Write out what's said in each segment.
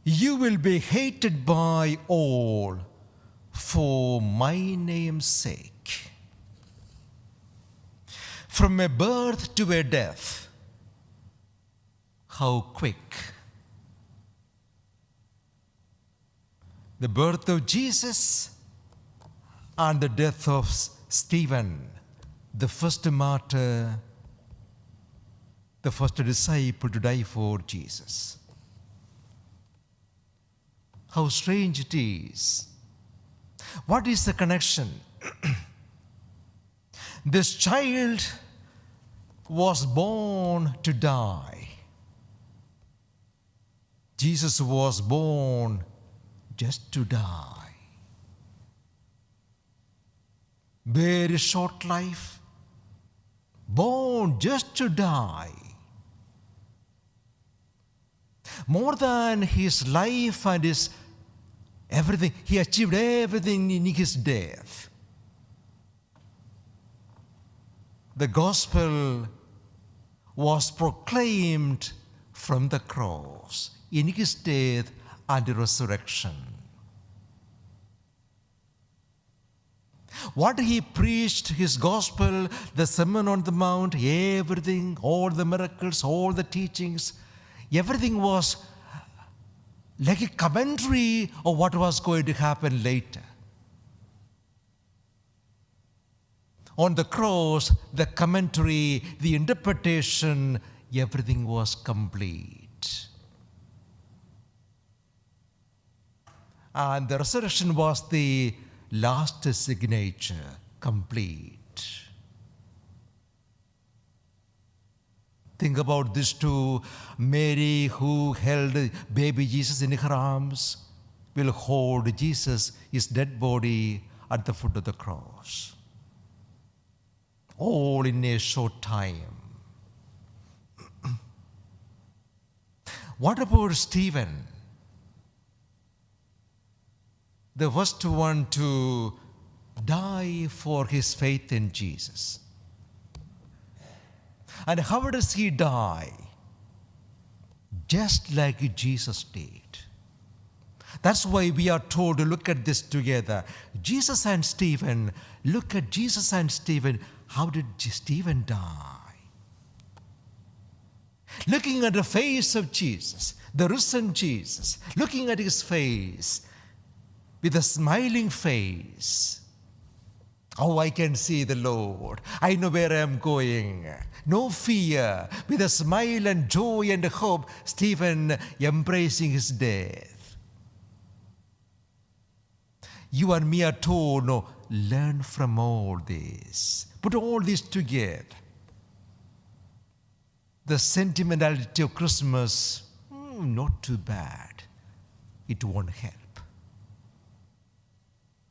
You will be hated by all for my name's sake. From a birth to a death, how quick. The birth of Jesus and the death of Stephen, the first martyr, the first disciple to die for Jesus. How strange it is. What is the connection? This child was born to die. Jesus was born just to die. Very short life, born just to die. More than his life and his everything, he achieved everything in his death. The gospel was proclaimed from the cross in his death and resurrection. What he preached, his gospel, the Sermon on the Mount, everything, all the miracles, all the teachings, everything was like a commentary of what was going to happen later. On the cross, the commentary, the interpretation, everything was complete. And the resurrection was the last signature, complete. Think about this too. Mary, who held baby Jesus in her arms, will hold Jesus, his dead body, at the foot of the cross. All in a short time. What about Stephen? The first one to die for his faith in Jesus. And how does he die? Just like Jesus did. That's why we are told to look at this together. Jesus and Stephen, look at Jesus and Stephen. How did Stephen die? Looking at the face of Jesus, the risen Jesus, looking at his face, with a smiling face. Oh, I can see the Lord. I know where I am going. No fear. With a smile and joy and hope, Stephen embracing his death. You and me are told, no, learn from all this. Put all this together. The sentimentality of Christmas, not too bad. It won't help.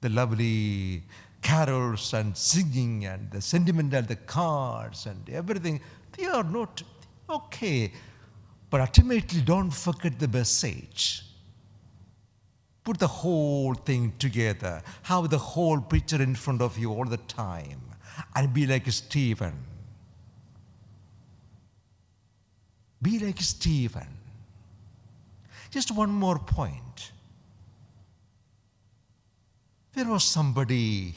The lovely carols and singing and the sentimental, the cards and everything, they are not okay. But ultimately, don't forget the message. Put the whole thing together. Have the whole picture in front of you all the time. And be like Stephen. Be like Stephen. Just one more point. There was somebody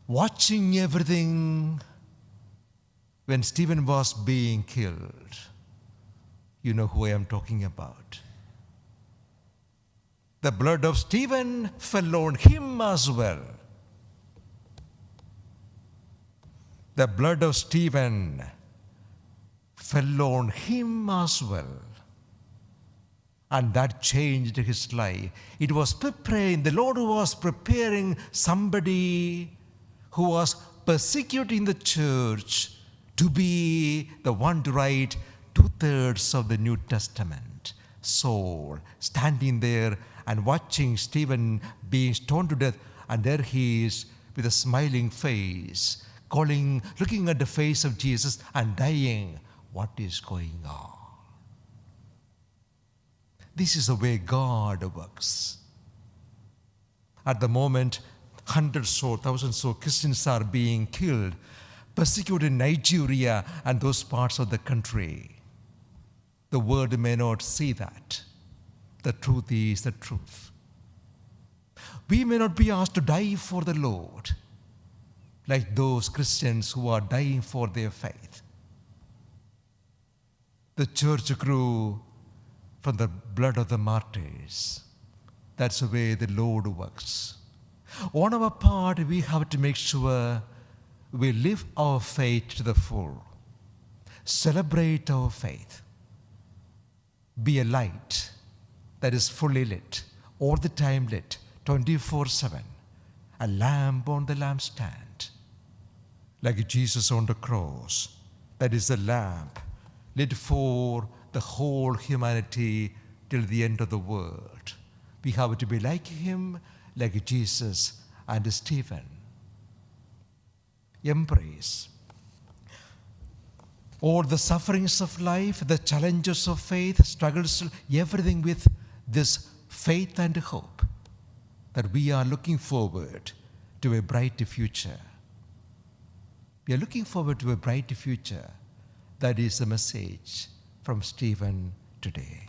watching everything when Stephen was being killed. You know who I am talking about. The blood of Stephen fell on him as well. The blood of Stephen fell on him as well. And that changed his life. It was preparing, the Lord was preparing somebody who was persecuting the church to be the one to write 2/3 of the New Testament. Saul, standing there and watching Stephen being stoned to death, and there he is with a smiling face, looking at the face of Jesus and dying. What is going on? This is the way God works. At the moment, hundreds or thousands of Christians are being killed, persecuted in Nigeria and those parts of the country. The world may not see that. the truth is the truth. We may not be asked to die for the Lord, like those Christians who are dying for their faith. The church grew from the blood of the martyrs. That's the way the Lord works. On our part, we have to make sure we live our faith to the full. Celebrate our faith. Be a light that is fully lit, all the time lit, 24/7. A lamp on the lampstand. Like Jesus on the cross, that is the lamp lit for the whole humanity till the end of the world. We have to be like him, like Jesus and Stephen. Embrace all the sufferings of life, the challenges of faith, struggles, everything with this faith and hope that we are looking forward to a bright future. We are looking forward to a bright future. That is the message from Stephen today.